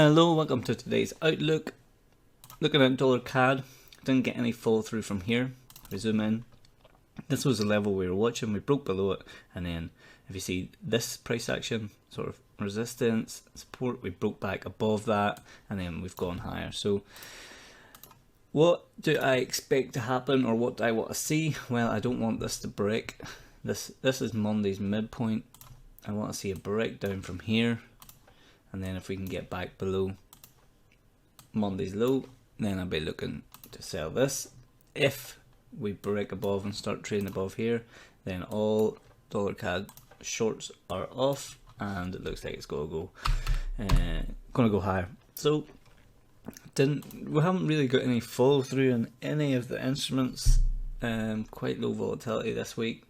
Hello, welcome to today's outlook. Looking at dollar CAD, didn't get any follow through from here. If we zoom in, this was the level we were watching, we broke below it, and then if you see this price action, sort of resistance, support, we broke back above that, and then we've gone higher. So what do I expect to happen, or what do I want to see? Well, I don't want this to break. This is Monday's midpoint. I want to see a breakdown from here, and then if we can get back below Monday's low, then I'll be looking to sell this. If we break above and start trading above here, then all dollar CAD shorts are off, and it looks like it's gonna go higher. So we haven't really got any follow through on any of the instruments. Quite low volatility this week,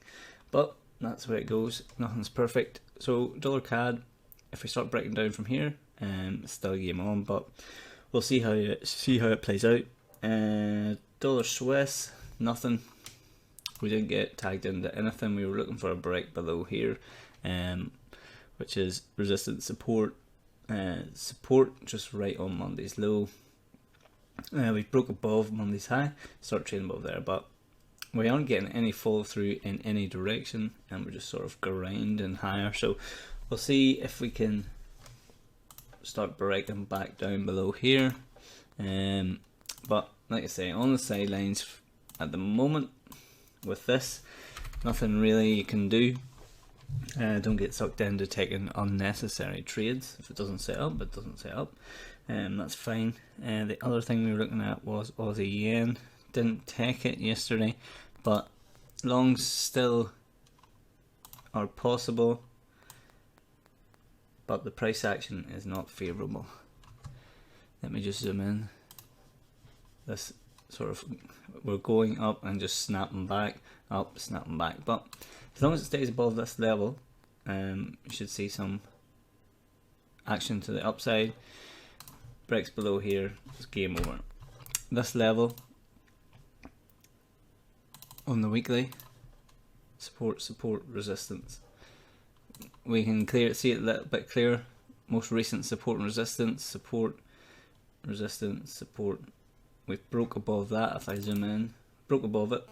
but that's where it goes. Nothing's perfect. So dollar CAD, if we start breaking down from here, it's still a game on, but we'll see how it plays out. Dollar Swiss, nothing. We didn't get tagged into anything. We were looking for a break below here, which is resistance support. Support just right on Monday's low. We broke above Monday's high, start trading above there, but we aren't getting any follow through in any direction, and we're just sort of grinding higher. So we'll see if we can start breaking back down below here. But like I say, on the sidelines at the moment with this, nothing really you can do. Don't get sucked into taking unnecessary trades. If it doesn't set up, it doesn't set up. That's fine. The other thing we were looking at was Aussie yen. Didn't take it yesterday, but longs still are possible, but the price action is not favourable. Let me just zoom in. This sort of, we're going up and just snapping back, up, snapping back, but as long as it stays above this level, you should see some action to the upside. Breaks below here, it's game over. This level on the weekly, support, resistance. We can see it a little bit clearer. Most recent support and resistance, support, resistance, support. We've broke above that. If I zoom in, broke above it,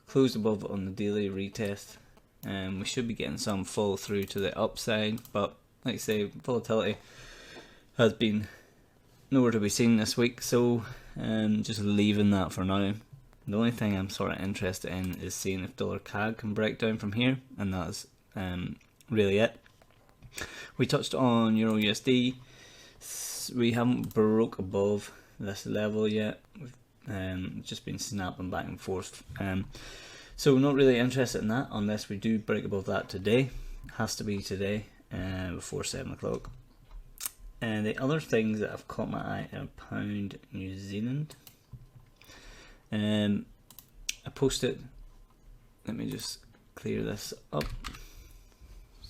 closed above it on the daily retest, and we should be getting some follow through to the upside. But like I say, volatility has been nowhere to be seen this week, so just leaving that for now. The only thing I'm sort of interested in is seeing if dollar CAD can break down from here, and that's really it. We touched on Euro USD. We haven't broke above this level yet. We've just been snapping back and forth. So we're not really interested in that unless we do break above that today. Has to be today before 7 o'clock. And the other things that have caught my eye are pound New Zealand. I posted, let me just clear this up.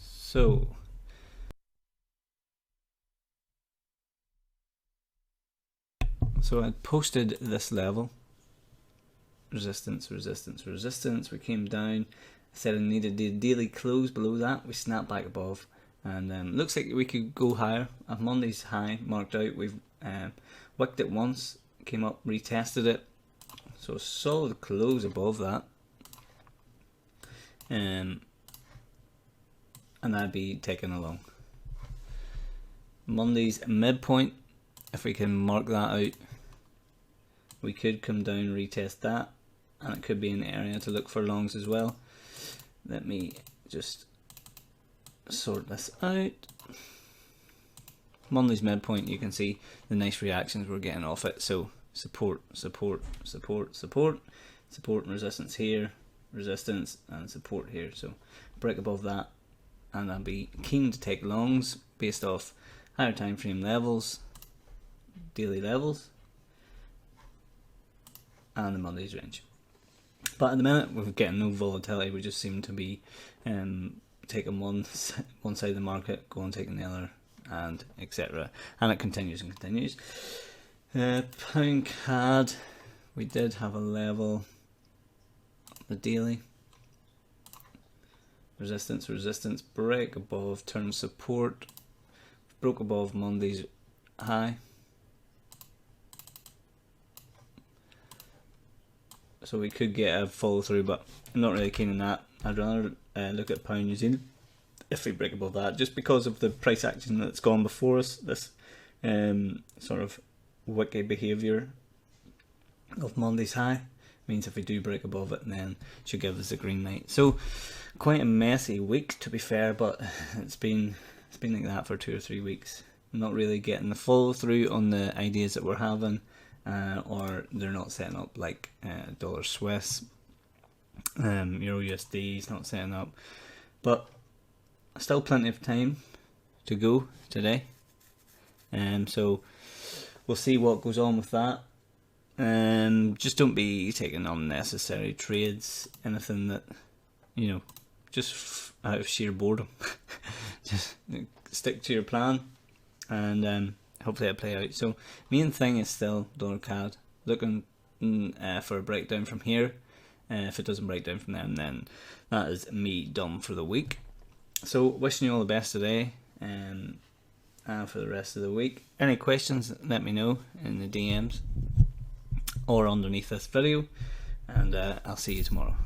So I posted this level, resistance, resistance, resistance. We came down, I said I needed the daily close below that. We snapped back above, and looks like we could go higher. At Monday's high marked out, we've wicked it once, came up, retested it. So a solid close above that, and I'd be taking along. Monday's midpoint, if we can mark that out, we could come down, retest that, and it could be an area to look for longs as well. Let me just sort this out. Monday's midpoint, you can see the nice reactions we're getting off it. So support, support, support, support, support and resistance here, resistance and support here. So break above that, and I'll be keen to take longs based off higher time frame levels, daily levels, and the Monday's range. But at the minute we're getting no volatility. We just seem to be taking one side of the market, going taking the other, and etc. And it continues and continues. Pound CAD, we did have a level, the daily, resistance, resistance, break above, turn support, broke above Monday's high. So we could get a follow through, but I'm not really keen on that. I'd rather look at pound New Zealand if we break above that, just because of the price action that's gone before us. This sort of wicked behaviour of Monday's high means if we do break above it, then it should give us a green light. So quite a messy week, to be fair, but it's been like that for 2 or 3 weeks. I'm not really getting the follow through on the ideas that we're having, or they're not setting up like dollar Swiss, Euro USD is not setting up, but still plenty of time to go today. So we'll see what goes on with that. Just don't be taking unnecessary trades, anything that, you know, just out of sheer boredom. Just stick to your plan, and hopefully it'll play out. So main thing is still dollar CAD, looking for a breakdown from here. If it doesn't break down from there, then that is me done for the week. So wishing you all the best today, and for the rest of the week. Any questions, let me know in the DMs or underneath this video, and I'll see you tomorrow.